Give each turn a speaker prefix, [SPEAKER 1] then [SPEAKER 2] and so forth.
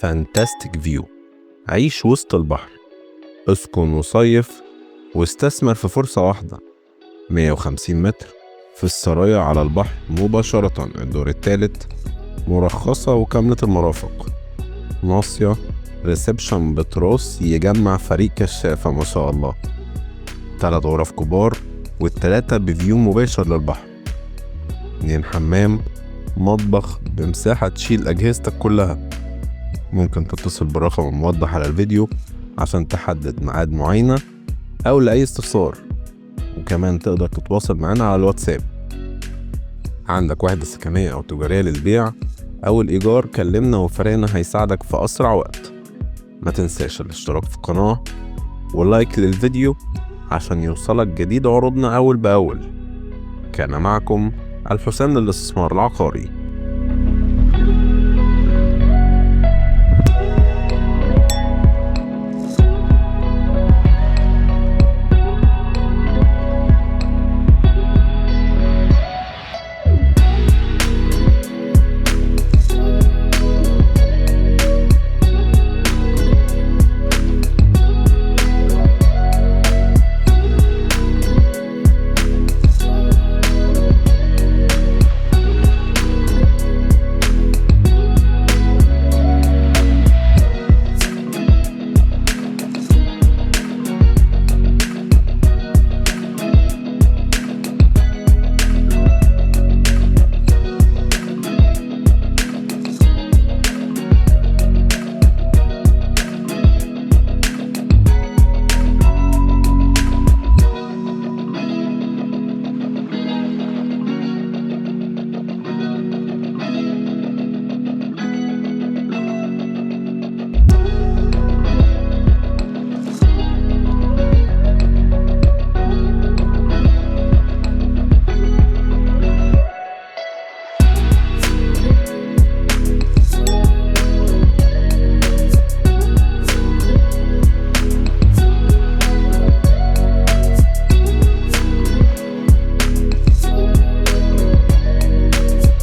[SPEAKER 1] فانتاستيك فيو. عيش وسط البحر، اسكن وصيف واستثمر في فرصة واحدة. 150 متر في السرايا على البحر مباشرة، الدور التالت، مرخصة وكاملة المرافق. ناصيه، ريسبشن بتراس يجمع فريق كشافة ما شاء الله. 3 غرف كبار والتلاتة بفيو مباشر للبحر. 2 حمام، مطبخ بمساحة تشيل أجهزتك كلها. ممكن تتصل بالرقم الموضح على الفيديو عشان تحدد ميعاد معينة أو لأي استفسار، وكمان تقدر تتواصل معنا على الواتساب. عندك وحدة سكنية أو تجارية للبيع أو الإيجار، كلمنا وفريقنا هيساعدك في أسرع وقت. ما تنساش الاشتراك في القناة واللايك للفيديو عشان يوصلك جديد عروضنا أول بأول. كان معكم الحسام للاستثمار العقاري.